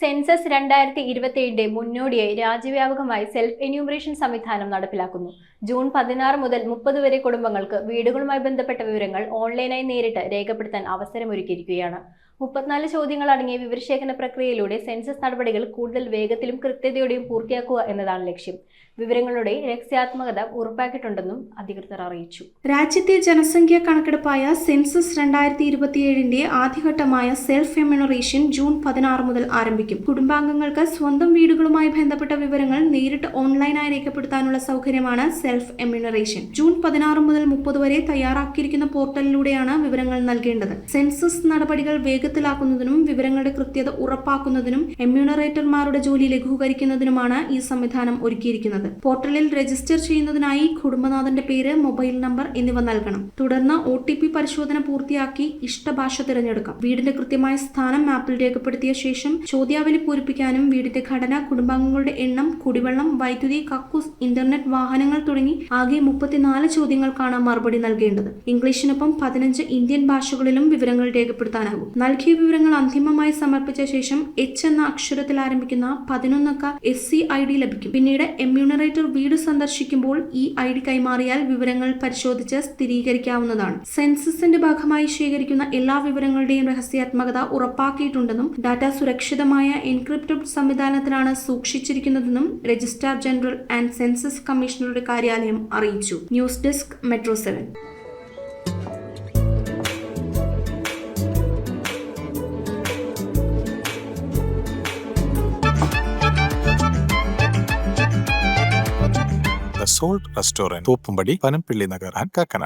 Census 2027 മുന്നോടിയായി രാജ്യവ്യാപകമായി self enumeration സംവിധാനം നടപ്പിലാക്കുന്നു. ജൂൺ 16 മുതൽ 30 വരെ കുടുംബങ്ങൾക്ക് വീടുകളുമായി ബന്ധപ്പെട്ട വിവരങ്ങൾ ഓൺലൈനായി നേരിട്ട് രേഖപ്പെടുത്താൻ അവസരമൊരുക്കിയിരിക്കുകയാണ്. 34 ചോദ്യങ്ങൾ അടങ്ങിയ വിവരശേഖരണ പ്രക്രിയയിലൂടെ സെൻസസ് നടപടികൾ കൂടുതൽ വേഗത്തിലും കൃത്യതയോടെയും പൂർത്തിയാക്കുക എന്നതാണ് ലക്ഷ്യം. വിവരങ്ങളുടെ രഹസ്യാത്മകത ഉറപ്പാക്കിയിട്ടുണ്ടെന്നും അധികൃതർ അറിയിച്ചു. രാജ്യത്തെ ജനസംഖ്യാ കണക്കെടുപ്പായ സെൻസസ് 2027 ആദ്യഘട്ടമായ സെൽഫ് എന്യൂമറേഷൻ ജൂൺ 16 മുതൽ ആരംഭിക്കും. കുടുംബാംഗങ്ങൾക്ക് സ്വന്തം വീടുകളുമായി ബന്ധപ്പെട്ട വിവരങ്ങൾ നേരിട്ട് ഓൺലൈനായി രേഖപ്പെടുത്താനുള്ള സൗകര്യമാണ് സെൽഫ് എന്യൂമറേഷൻ. ജൂൺ 16 മുതൽ 30 വരെ തയ്യാറാക്കിയിരിക്കുന്ന പോർട്ടലിലൂടെയാണ് വിവരങ്ങൾ നൽകേണ്ടത്. സെൻസസ് നടപടികൾ വേഗത്തിലാക്കുന്നതിനും വിവരങ്ങളുടെ കൃത്യത ഉറപ്പാക്കുന്നതിനും എന്യൂമറേറ്റർമാരുടെ ജോലി ലഘൂകരിക്കുന്നതിനുമാണ് ഈ സംവിധാനം ഒരുക്കിയിരിക്കുന്നത്. പോർട്ടലിൽ രജിസ്റ്റർ ചെയ്യുന്നതിനായി കുടുംബനാഥന്റെ പേര്, മൊബൈൽ നമ്പർ എന്നിവ നൽകണം. തുടർന്ന് OTP പരിശോധന പൂർത്തിയാക്കി ഇഷ്ടഭാഷ തിരഞ്ഞെടുക്കാം. വീടിന്റെ കൃത്യമായ സ്ഥാനം മാപ്പിൽ രേഖപ്പെടുത്തിയ ശേഷം ചോദ്യാവലി പൂരിപ്പിക്കാനും വീടിന്റെ ഘടന, കുടുംബാംഗങ്ങളുടെ എണ്ണം, കുടിവെള്ളം, വൈദ്യുതി, കക്കൂസ്, ഇന്റർനെറ്റ്, വാഹനങ്ങൾ തുടങ്ങി ആകെ 34 ചോദ്യങ്ങൾക്കാണ് മറുപടി നൽകേണ്ടത്. ഇംഗ്ലീഷിനൊപ്പം 15 ഇന്ത്യൻ ഭാഷകളിലും വിവരങ്ങൾ രേഖപ്പെടുത്താനാകും. നൽകിയ വിവരങ്ങൾ അന്തിമമായി സമർപ്പിച്ച ശേഷം H എന്ന അക്ഷരത്തിൽ ആരംഭിക്കുന്ന 11 അക്ക SCID ലഭിക്കും. പിന്നീട് എന്യൂമറേറ്റർ വീട് സന്ദർശിക്കുമ്പോൾ ഈ ID കൈമാറിയാൽ വിവരങ്ങൾ പരിശോധിച്ച് സ്ഥിരീകരിക്കാവുന്നതാണ്. സെൻസസിന്റെ ഭാഗമായി ശേഖരിക്കുന്ന എല്ലാ വിവരങ്ങളുടെയും രഹസ്യാത്മകത ഉറപ്പാക്കിയിട്ടുണ്ടെന്നും ഡാറ്റ സുരക്ഷിതമായ എൻക്രിപ്റ്റഡ് സംവിധാനത്തിലാണ് സൂക്ഷിച്ചിരിക്കുന്നതെന്നും രജിസ്ട്രാർ ജനറൽ ആൻഡ് സെൻസസ് കമ്മീഷണറുടെ കാര്യാലയം അറിയിച്ചു. News desk, metro 7. The Salt Restaurant, Thoppumpady, Panampilly Nagar and Kakkanad.